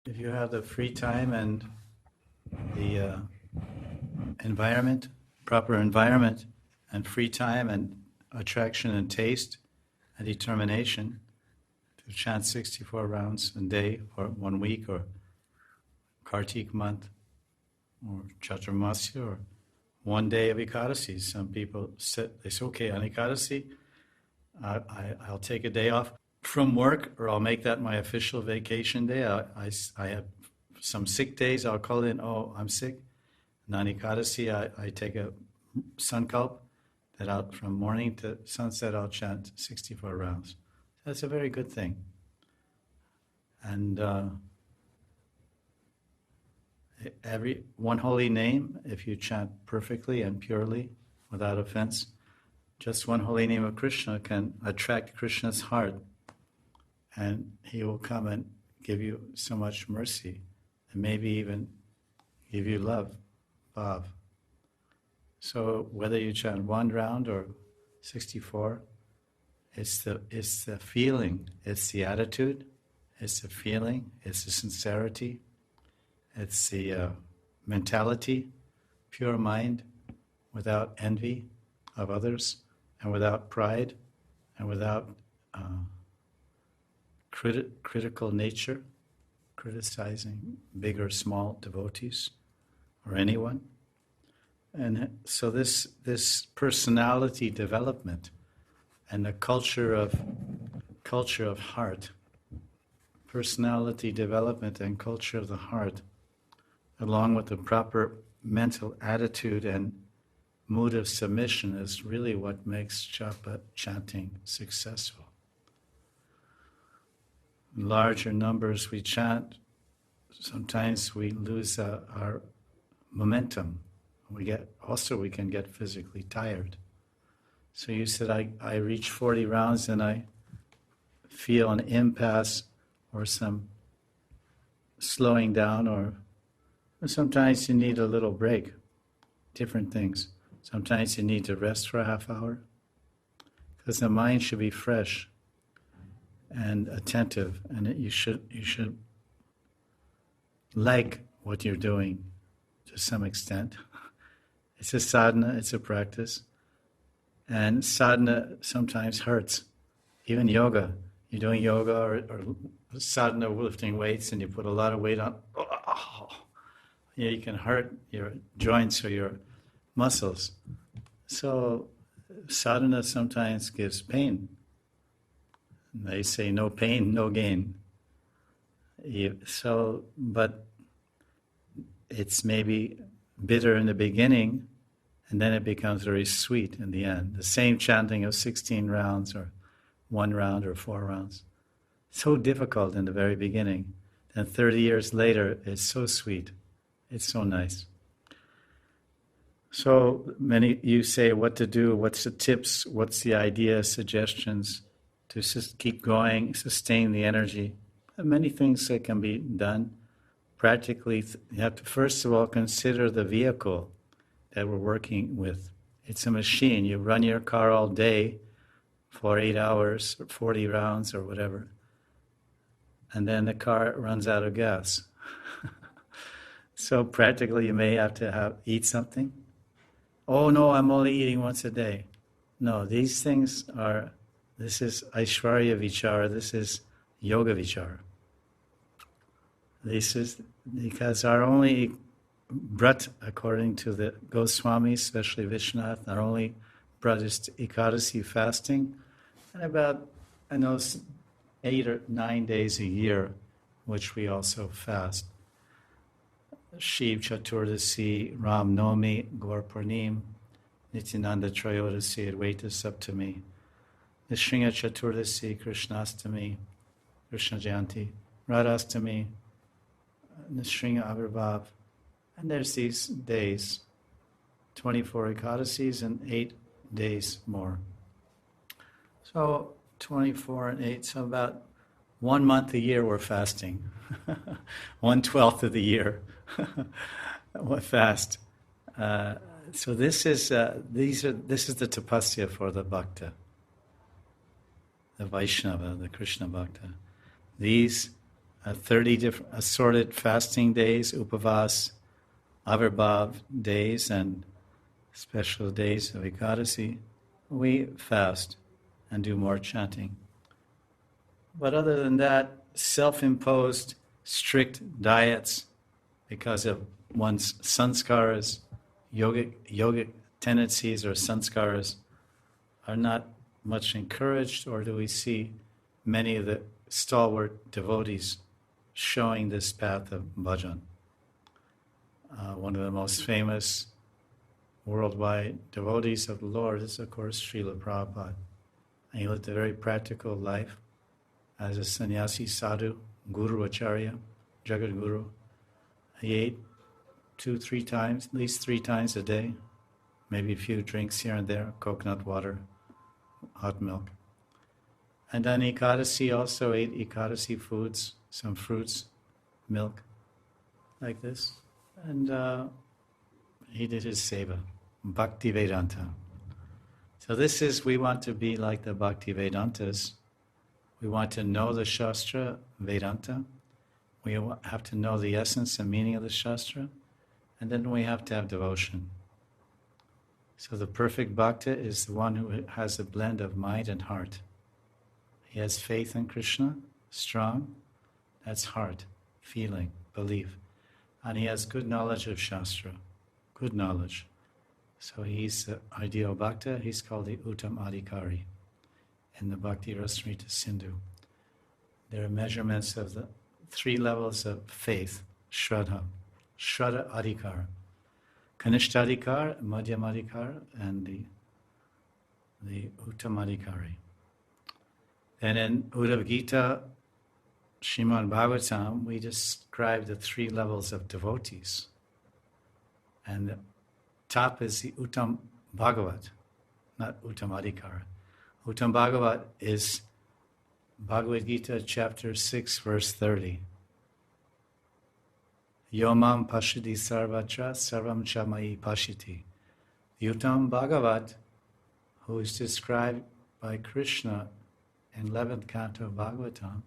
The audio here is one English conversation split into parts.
If you have the free time and the environment, proper environment, and free time and attraction and taste and determination to chant 64 rounds a day for 1 week or Kartik month or Chaturmasya or one day of Ekadasi. Some people they say, okay, on Ekadasi, I'll take a day off from work, or I'll make that my official vacation day. I have some sick days. I'll call in, oh, I'm sick. And on Ekadasi, I take a sankalp that from morning to sunset, I'll chant 64 rounds. That's a very good thing. And every one holy name, if you chant perfectly and purely, without offense, just one holy name of Krishna can attract Krishna's heart, and he will come and give you so much mercy, and maybe even give you love, bhav. So whether you chant one round or 64, it's the feeling, it's the attitude, it's the feeling, it's the sincerity, it's the mentality, pure mind, without envy of others, and without pride, and without critical nature, criticizing big or small devotees or anyone. And so this personality development and the culture of heart, personality development and culture of the heart, along with the proper mental attitude and mood of submission, is really what makes japa chanting successful. In larger numbers we chant, sometimes we lose our momentum. We can get physically tired. So you said, I reach 40 rounds and I feel an impasse or some slowing down, or sometimes you need a little break, different things. Sometimes you need to rest for a half hour, because the mind should be fresh and attentive, and you should like what you're doing to some extent. It's a sadhana, it's a practice. And sadhana sometimes hurts. Even yoga. You're doing yoga or sadhana, lifting weights, and you put a lot of weight on. Oh, you can hurt your joints or your muscles. So sadhana sometimes gives pain. They say no pain, no gain. But it's maybe bitter in the beginning, and then it becomes very sweet in the end. The same chanting of 16 rounds or 1 round or 4 rounds. So difficult in the very beginning. And 30 years later, it's so sweet. It's so nice. So you say what to do, what's the tips, what's the idea, suggestions to just keep going, sustain the energy. There are many things that can be done. Practically, you have to first of all consider the vehicle that we're working with. It's a machine. You run your car all day for 8 hours or 40 rounds or whatever, and then the car runs out of gas. So practically you may have to eat something. Oh no, I'm only eating once a day. No, this is Aishwarya Vichara, this is Yoga Vichara. This is because our only Brat, according to the Goswamis, especially Vishwanath, our only Brat is Ekadasi fasting, and about 8 or 9 days a year, which we also fast. Shiv Chaturdasi, Ram Nomi, Gaur Purnim, Nityananda Trayodasi, Advaita Saptami, Nishringa Chaturdasi, Krishnastami, Krishna Jayanti, Radhastami, Nishringa Avirbhav. And there's these days, 24 Ekadasis and 8 days more. So 24 and 8, so about 1 month a year we're fasting. 1/12 of the year we fast. So this is the tapasya for the bhakta, the Vaishnava, the Krishna bhakta. These 30 different assorted fasting days, upavas, avirbhav days, and special days of Ekadasi, we fast and do more chanting. But other than that, self-imposed strict diets because of one's sanskaras, yogic tendencies or sanskaras are not much encouraged, or do we see many of the stalwart devotees showing this path of bhajan. One of the most famous worldwide devotees of the Lord is, of course, Srila Prabhupada. And he lived a very practical life as a sannyasi sadhu, guru acharya, jagat guru. He ate 2-3 times, at least 3 times a day, maybe a few drinks here and there, coconut water, hot milk. And on Ekadasi also ate Ekadasi foods, some fruits, milk, like this. And he did his seva, Bhakti Vedanta. So this is, we want to be like the Bhakti Vedantas. We want to know the Shastra, Vedanta. We have to know the essence and meaning of the Shastra. And then we have to have devotion. So the perfect Bhakta is the one who has a blend of mind and heart. He has faith in Krishna, strong, that's heart, feeling, belief. And he has good knowledge of Shastra, good knowledge. So he's the ideal Bhakta, he's called the Uttam Adhikari in the Bhakti Rasamrita Sindhu. There are measurements of the 3 levels of faith, Shraddha, Shraddha Adhikar, Kanishta Adhikar, Madhyam Adhikar, and the Uttam Adhikari. And in Uddhav Gita, Srimad Bhagavatam, we describe the 3 levels of devotees. And the top is the Uttam Bhagavat, not Uttam Adhikara. Uttam Bhagavat is Bhagavad Gita chapter 6, verse 30. Yomam pashiti sarvatra sarvam chamai pashiti. The Uttam Bhagavat, who is described by Krishna in 11th canto of Bhagavatam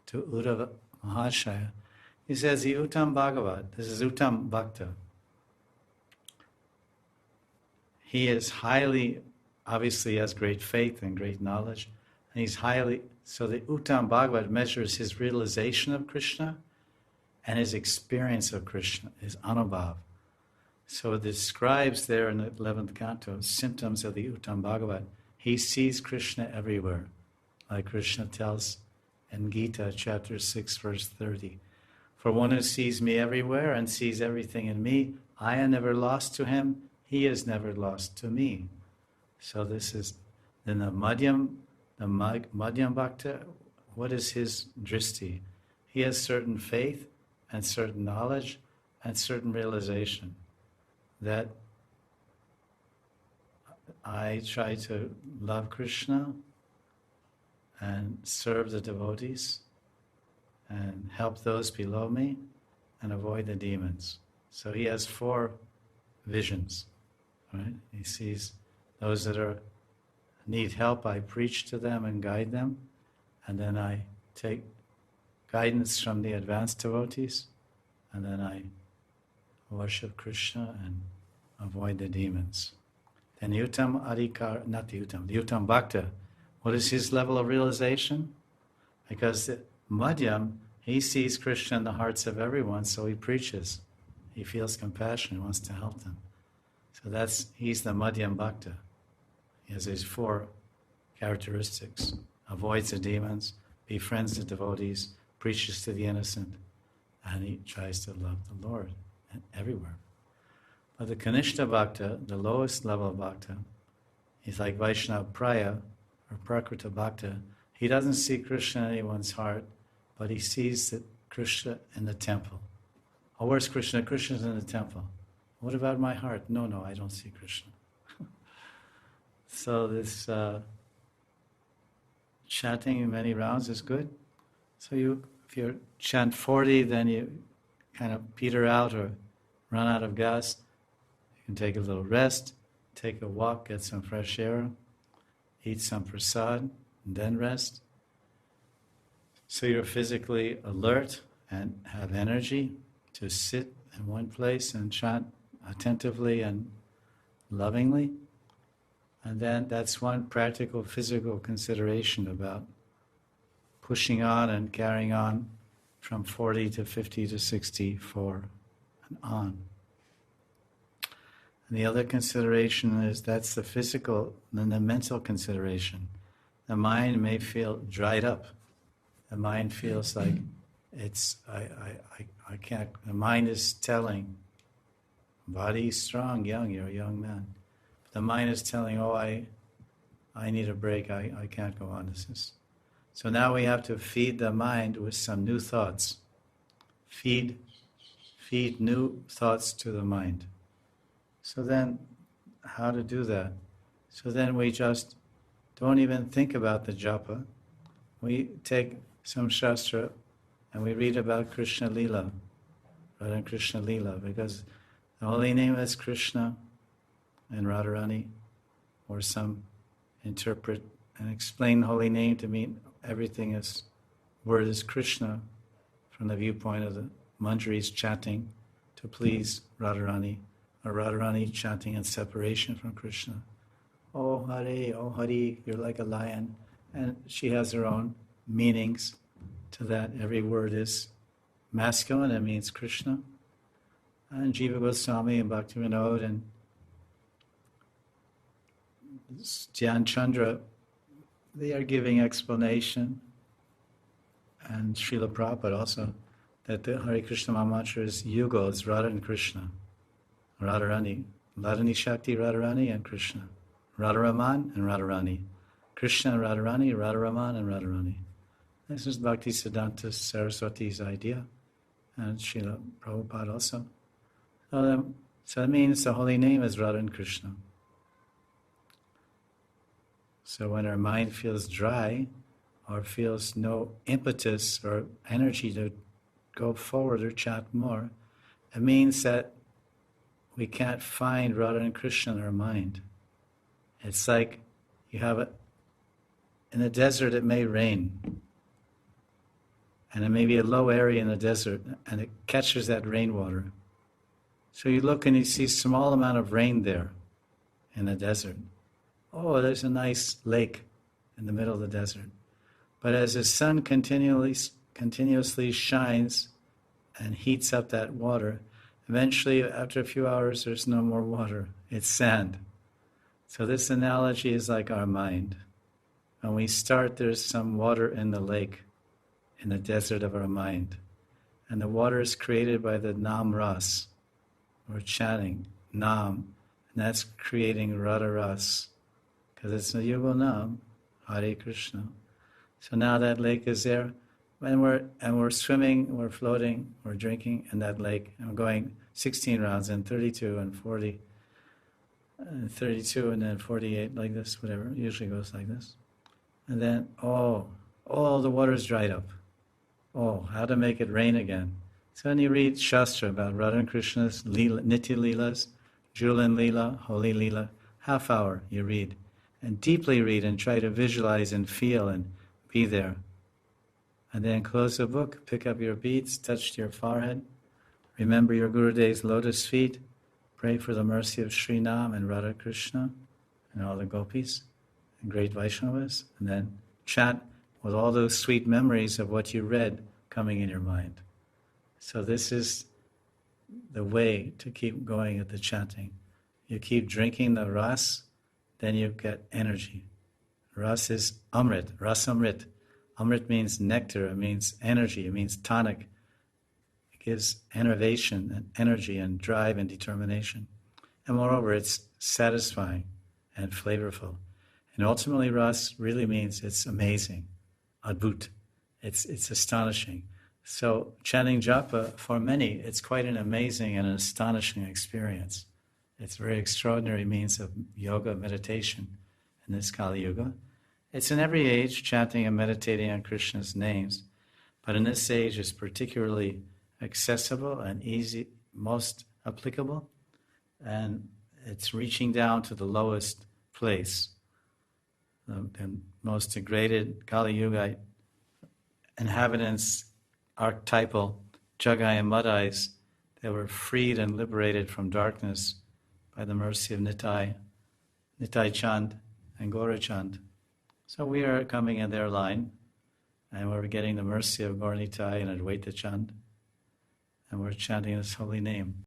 to Uddhava Mahashaya, he says the Uttam Bhagavat, this is Uttam Bhakta. He is highly, obviously has great faith and great knowledge, and he's highly, so the Uttam Bhagavat measures his realization of Krishna and his experience of Krishna, his anubhav. So it describes there in the 11th canto symptoms of the Uttam Bhagavat. He sees Krishna everywhere, like Krishna tells in Gita chapter 6, verse 30. For one who sees me everywhere and sees everything in me, I am never lost to him, he is never lost to me. So this is, then the Madhyam Bhakta, what is his dristi? He has certain faith and certain knowledge and certain realization that I try to love Krishna and serve the devotees and help those below me and avoid the demons. So he has 4 visions, right? He sees those that need help, I preach to them and guide them, and then I take guidance from the advanced devotees, and then I worship Krishna and avoid the demons. Then the Uttam Adhikar, not the Uttam Bhakta, what is his level of realization? Because the Madhyam, he sees Krishna in the hearts of everyone, so he preaches. He feels compassion, he wants to help them. So he's the Madhyam Bhakta. He has these 4 characteristics. Avoids the demons, befriends the devotees, preaches to the innocent, and he tries to love the Lord everywhere. But the Kanishta Bhakta, the lowest level of Bhakta, he's like Vaishnava Praya, or Prakrita Bhakta. He doesn't see Krishna in anyone's heart, but he sees that Krishna in the temple. Oh, where's Krishna? Krishna's in the temple. What about my heart? No, I don't see Krishna. So this chanting in many rounds is good. So if you chant 40, then you kind of peter out or run out of gas. You can take a little rest, take a walk, get some fresh air, eat some prasad, and then rest. So you're physically alert and have energy to sit in one place and chant attentively and lovingly. And then that's one practical physical consideration about pushing on and carrying on from 40 to 50 to 64 and on. And the other consideration is that's the physical, then the mental consideration. The mind may feel dried up. The mind feels like I can't, the mind is telling, body is strong, young, you're a young man. The mind is telling, I need a break, I can't go on. So now we have to feed the mind with some new thoughts. Feed new thoughts to the mind. So then, how to do that? So then we just don't even think about the japa. We take some shastra and we read about Krishna Lila, Radha and Krishna Lila, because the holy name is Krishna and Radharani, or some interpret and explain holy name to mean everything is, word is Krishna, from the viewpoint of the Manjaris chanting to please Radharani, or Radharani chanting in separation from Krishna. Oh Hari, you're like a lion. And she has her own meanings to that. Every word is masculine, it means Krishna. And Jiva Goswami and Bhaktivinoda and Dhyan Chandra, they are giving explanation, and Srila Prabhupada also, that the Hare Krishna Mahamantra is Yuga, it's Radha and Krishna. Radharani, Radharani Shakti, Radharani and Krishna. Radharaman and Radharani. Krishna and Radharani, Radharaman and Radharani. This is Bhakti Siddhanta Saraswati's idea, and Srila Prabhupada also. So that means the holy name is Radha and Krishna. So when our mind feels dry, or feels no impetus or energy to go forward or chant more, it means that we can't find Radha and Krishna in our mind. It's like you have in the desert it may rain, and it may be a low area in the desert, and it catches that rainwater. So you look and you see a small amount of rain there in the desert. Oh, there's a nice lake in the middle of the desert. But as the sun continuously shines and heats up that water, eventually, after a few hours, there's no more water. It's sand. So this analogy is like our mind. When we start, there's some water in the lake, in the desert of our mind. And the water is created by the Nam Ras. We're chanting Nam, and that's creating Radha Ras. Because it's the Yuga Nam, Hare Krishna. So now that lake is there, and we're swimming, we're floating, we're drinking in that lake, and we're going 16 rounds and 32 and 40, and 32 and then 48, like this, whatever. It usually goes like this. And then, the water's dried up. How to make it rain again. So when you read Shastra about Radha and Krishna's Nitya Lilas, Julan Lila, Holy Lila, half hour you read, and deeply read and try to visualize and feel and be there. And then close the book, pick up your beads, touch your forehead, remember your Gurudev's lotus feet, pray for the mercy of Sri Nam and Radha Krishna and all the gopis and great Vaishnavas, and then chant with all those sweet memories of what you read coming in your mind. So this is the way to keep going at the chanting. You keep drinking the ras, then you get energy. Ras is amrit, ras amrit. Amrit means nectar, it means energy, it means tonic. It gives innovation and energy and drive and determination. And moreover, it's satisfying and flavorful. And ultimately, ras really means it's amazing, adbhut. It's astonishing. So chanting japa, for many, it's quite an amazing and an astonishing experience. It's a very extraordinary means of yoga, meditation in this Kali Yuga. It's in every age, chanting and meditating on Krishna's names, but in this age it's particularly accessible and easy, most applicable, and it's reaching down to the lowest place. The most degraded Kali Yuga inhabitants, archetypal Jagai and Madais, they were freed and liberated from darkness by the mercy of Nitai Chand and Gaura Chand. So we are coming in their line, and we're getting the mercy of Gaura Nitai and Advaita Chand, and we're chanting His holy name.